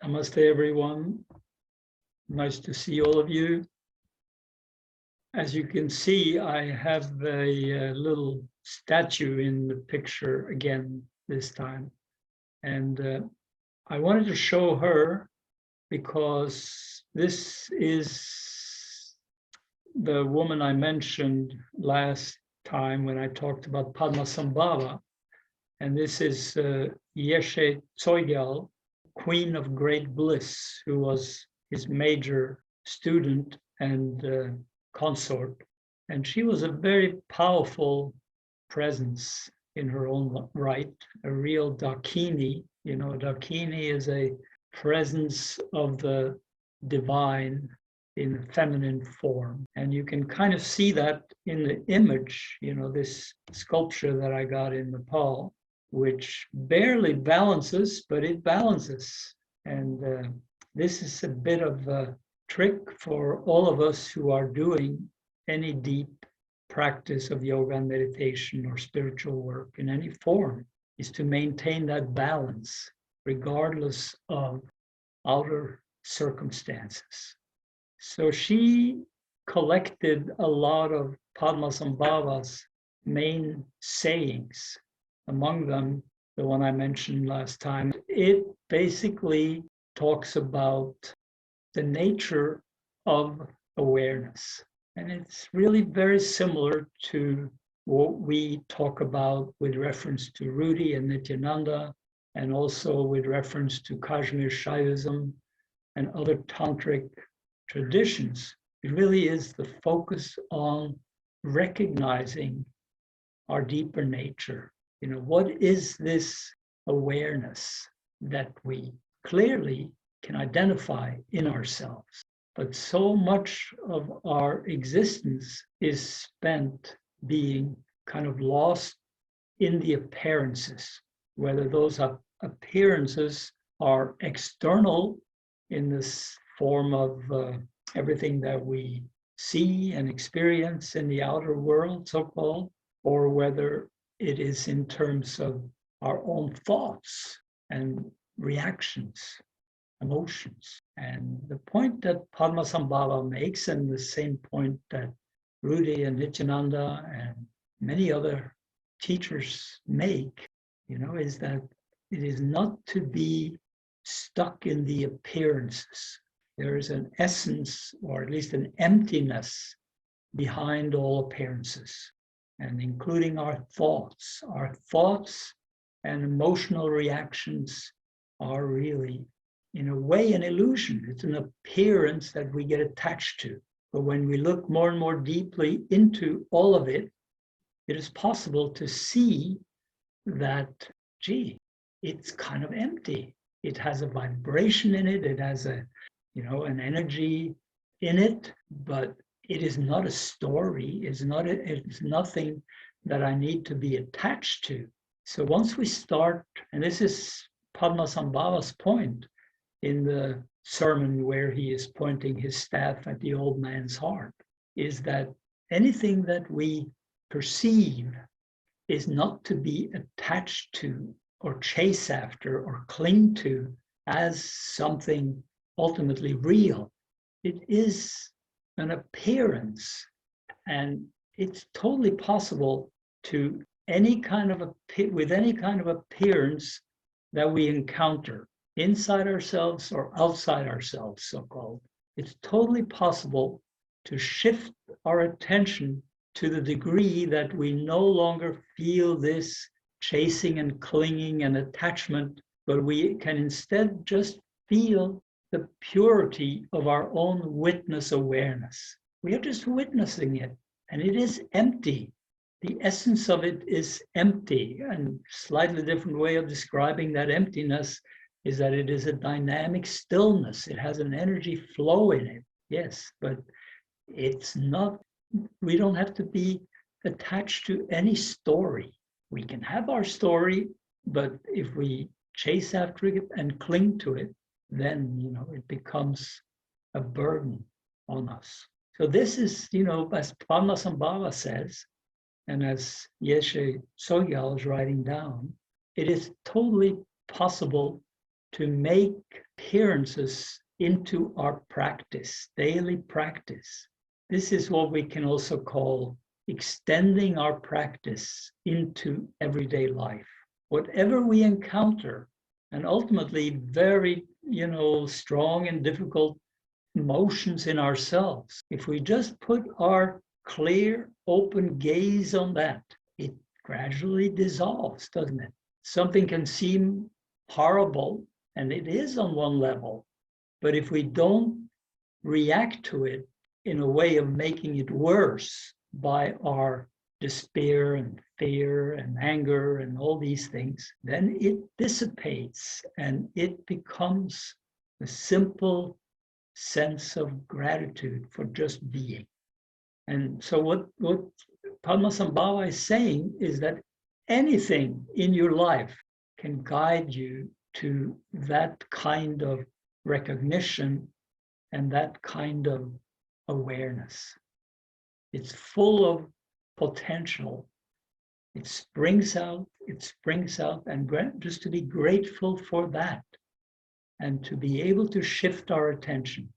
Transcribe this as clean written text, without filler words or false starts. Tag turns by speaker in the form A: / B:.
A: Namaste, everyone. Nice to see all of you. As you can see, I have a little statue in the picture again this time. And I wanted to show her because this is the woman I mentioned last time when I talked about Padmasambhava. And this is Yeshe Tsogyal, Queen of Great Bliss, who was his major student and consort. And she was a very powerful presence in her own right, a real Dakini. You know, Dakini is a presence of the divine in feminine form. And you can kind of see that in the image, you know, this sculpture that I got in Nepal, which barely balances, but it balances. And this is a bit of a trick for all of us who are doing any deep practice of yoga and meditation or spiritual work in any form, is to maintain that balance regardless of outer circumstances. So she collected a lot of Padmasambhava's main sayings. Among them, the one I mentioned last time, it basically talks about the nature of awareness. And it's really very similar to what we talk about with reference to Rudy and Nityananda, and also with reference to Kashmir Shaivism and other tantric traditions. It really is the focus on recognizing our deeper nature. You know, what is this awareness that we clearly can identify in ourselves? But so much of our existence is spent being kind of lost in the appearances, whether those appearances are external in this form of everything that we see and experience in the outer world, so-called, or whether it is in terms of our own thoughts and reactions, emotions. And the point that Padmasambhava makes, and the same point that Rudy and Nityananda and many other teachers make, you know, is that it is not to be stuck in the appearances. There is an essence, or at least an emptiness, behind all appearances, and including our thoughts. Our thoughts and emotional reactions are really, in a way, an illusion. It's an appearance that we get attached to. But when we look more and more deeply into all of it, it is possible to see that, gee, it's kind of empty. It has a vibration in it. It has a, you know, an energy in it, but it is not a story. It's nothing that I need to be attached to. So once we start, and this is Padmasambhava's point in the sermon where he is pointing his staff at the old man's heart, is that anything that we perceive is not to be attached to or chase after or cling to as something ultimately real. It is an appearance, and it's totally possible to with any kind of appearance that we encounter inside ourselves or outside ourselves, so-called. It's totally possible to shift our attention to the degree that we no longer feel this chasing and clinging and attachment, but we can instead just feel the purity of our own witness awareness. We are just witnessing it, and it is empty. The essence of it is empty. And slightly different way of describing that emptiness is that it is a dynamic stillness. It has an energy flow in it, yes, but it's not, we don't have to be attached to any story. We can have our story, but if we chase after it and cling to it, then, you know, it becomes a burden on us. So this is, you know, as Padmasambhava says, and as Yeshe Tsogyal is writing down, it is totally possible to make appearances into our practice, daily practice. This is what we can also call extending our practice into everyday life. Whatever we encounter, and ultimately very, strong and difficult emotions in ourselves, if we just put our clear, open gaze on that, it gradually dissolves, doesn't it? Something can seem horrible, and it is on one level, but if we don't react to it in a way of making it worse by our despair and fear and anger and all these things, then it dissipates and it becomes a simple sense of gratitude for just being. And so what Padmasambhava is saying is that anything in your life can guide you to that kind of recognition and that kind of awareness. It's full of potential. It springs out, and just to be grateful for that and to be able to shift our attention